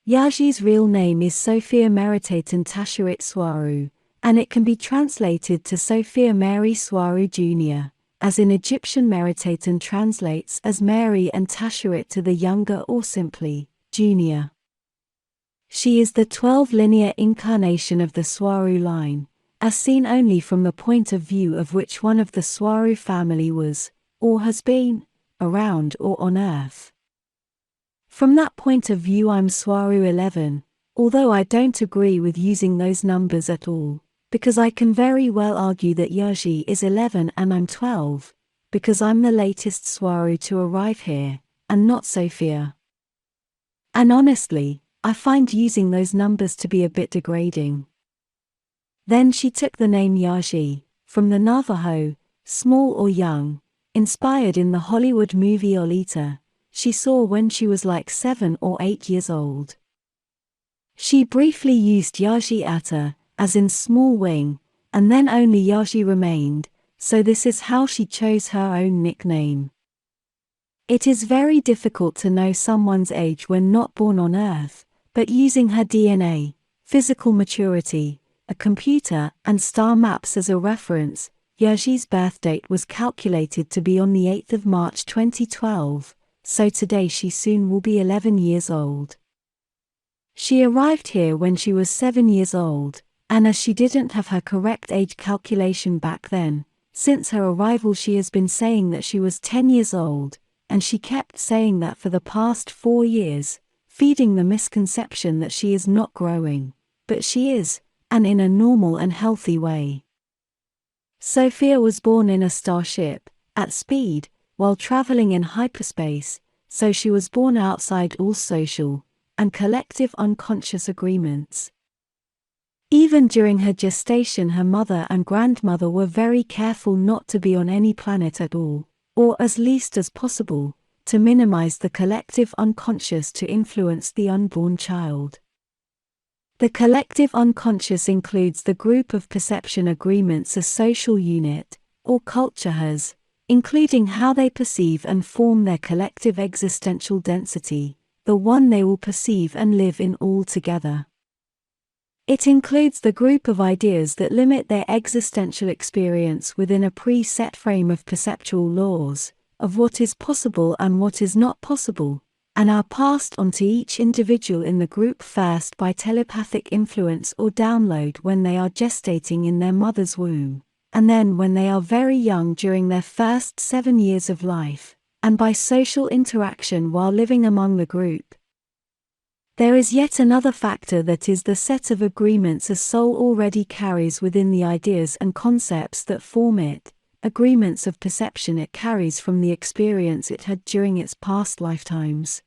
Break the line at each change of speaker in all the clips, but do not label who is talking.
Yazhi's real name is Sophia Swaruu, and it can be translated to Sophia Mary Swaruu Jr., as in Egyptian Meritatan translates as Mary and Tashuit to the younger or simply, junior. She is the 12th linear incarnation of the Swaruu line, as seen only from the point of view of which one of the Swaruu family was, or has been, around or on Earth. From that point of view I'm Swaruu 11, although I don't agree with using those numbers at all, because I can very well argue that Yazhi is 11 and I'm 12, because I'm the latest Swaruu to arrive here, and not Sophia. And honestly, I find using those numbers to be a bit degrading. Then she took the name Yazhi, from the Navajo, small or young, inspired in the Hollywood movie Lolita, she saw when she was like 7 or 8 years old. She briefly used Yazhi Ata, as in small wing, and then only Yazhi remained, so this is how she chose her own nickname. It is very difficult to know someone's age when not born on Earth, but using her DNA, physical maturity, a computer, and star maps as a reference, Yazhi's birth date was calculated to be on the 8th of March 2012, so today she soon will be 11 years old. She arrived here when she was 7 years old, and as she didn't have her correct age calculation back then, since her arrival she has been saying that she was 10 years old, and she kept saying that for the past 4 years, feeding the misconception that she is not growing, but she is, and in a normal and healthy way. Sophia was born in a starship, at speed, while traveling in hyperspace, so she was born outside all social and collective unconscious agreements. Even during her gestation her mother and grandmother were very careful not to be on any planet at all, or as least as possible, to minimize the collective unconscious to influence the unborn child. The collective unconscious includes the group of perception agreements a social unit, or culture has, including how they perceive and form their collective existential density, the one they will perceive and live in all together. It includes the group of ideas that limit their existential experience within a pre-set frame of perceptual laws, of what is possible and what is not possible, and are passed on to each individual in the group first by telepathic influence or download when they are gestating in their mother's womb, and then when they are very young during their first 7 years of life, and by social interaction while living among the group. There is yet another factor that is the set of agreements a soul already carries within the ideas and concepts that form it, agreements of perception it carries from the experience it had during its past lifetimes.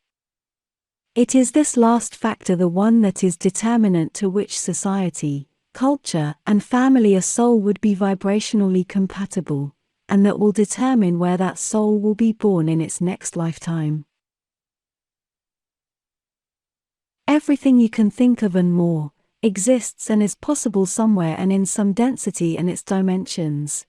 It is this last factor the one that is determinant to which society, culture, and family a soul would be vibrationally compatible, and that will determine where that soul will be born in its next lifetime. Everything you can think of and more, exists and is possible somewhere and in some density and its dimensions.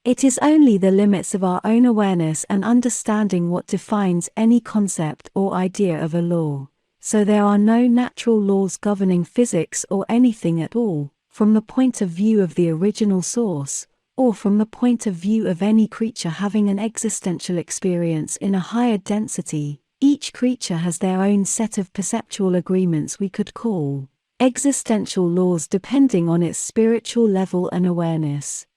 It is only the limits of our own awareness and understanding what defines any concept or idea of a law, so there are no natural laws governing physics or anything at all, from the point of view of the original source, or from the point of view of any creature having an existential experience in a higher density. Each creature has their own set of perceptual agreements we could call existential laws depending on its spiritual level and awareness.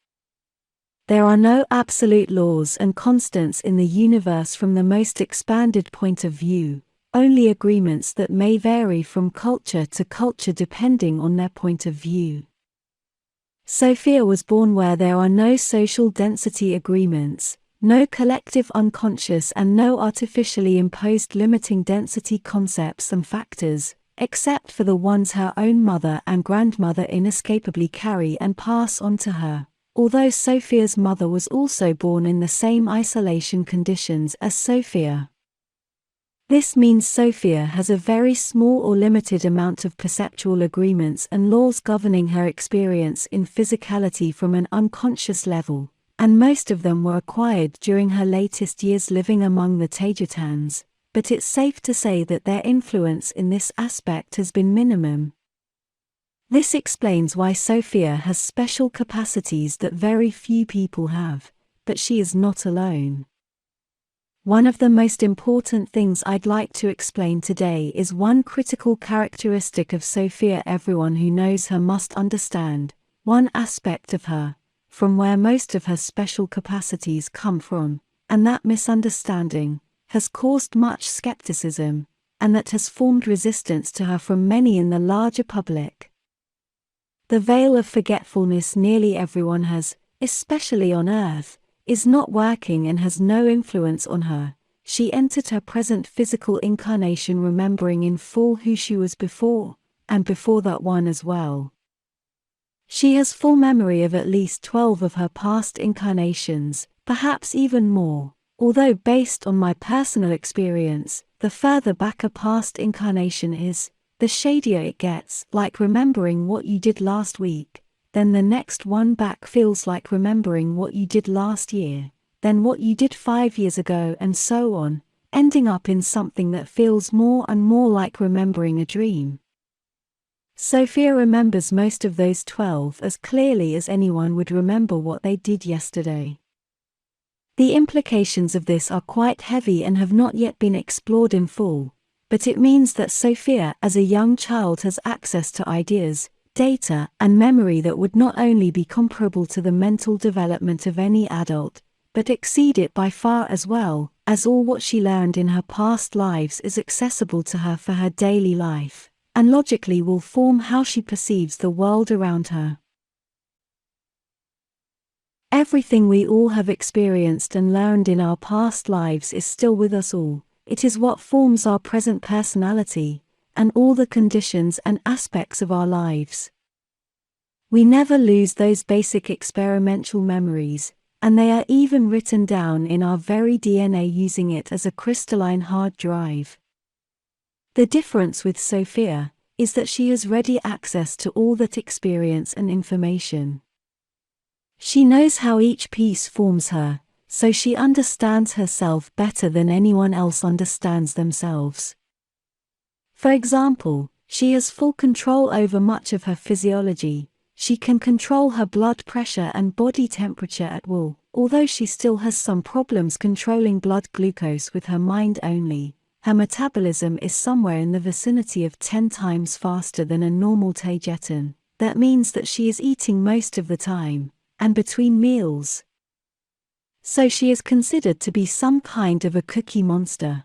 There are no absolute laws and constants in the universe from the most expanded point of view, only agreements that may vary from culture to culture depending on their point of view. Sophia was born where there are no social density agreements, no collective unconscious and no artificially imposed limiting density concepts and factors, except for the ones her own mother and grandmother inescapably carry and pass on to her, although Sophia's mother was also born in the same isolation conditions as Sophia. This means Sophia has a very small or limited amount of perceptual agreements and laws governing her experience in physicality from an unconscious level, and most of them were acquired during her latest years living among the Taygetans, but it's safe to say that their influence in this aspect has been minimum. This explains why Sophia has special capacities that very few people have, but she is not alone. One of the most important things I'd like to explain today is one critical characteristic of Sophia everyone who knows her must understand, one aspect of her, from where most of her special capacities come from, and that misunderstanding has caused much skepticism, and that has formed resistance to her from many in the larger public. The veil of forgetfulness nearly everyone has, especially on Earth, is not working and has no influence on her. She entered her present physical incarnation remembering in full who she was before, and before that one as well. She has full memory of at least 12 of her past incarnations, perhaps even more, although based on my personal experience, the further back a past incarnation is, the shadier it gets, like remembering what you did last week. Then the next one back feels like remembering what you did last year, then what you did 5 years ago, and so on, ending up in something that feels more and more like remembering a dream. Sophia remembers most of those 12 as clearly as anyone would remember what they did yesterday. The implications of this are quite heavy and have not yet been explored in full, but it means that Sophia as a young child has access to ideas, data, and memory that would not only be comparable to the mental development of any adult, but exceed it by far, as well as all what she learned in her past lives is accessible to her for her daily life, and logically will form how she perceives the world around her. Everything we all have experienced and learned in our past lives is still with us all. It is what forms our present personality, and all the conditions and aspects of our lives. We never lose those basic experimental memories, and they are even written down in our very DNA using it as a crystalline hard drive. The difference with Sophia is that she has ready access to all that experience and information. She knows how each piece forms her, so she understands herself better than anyone else understands themselves. For example, she has full control over much of her physiology. She can control her blood pressure and body temperature at will, although she still has some problems controlling blood glucose with her mind only. Her metabolism is somewhere in the vicinity of 10 times faster than a normal Taygetan. That means that she is eating most of the time, and between meals. So she is considered to be some kind of a cookie monster.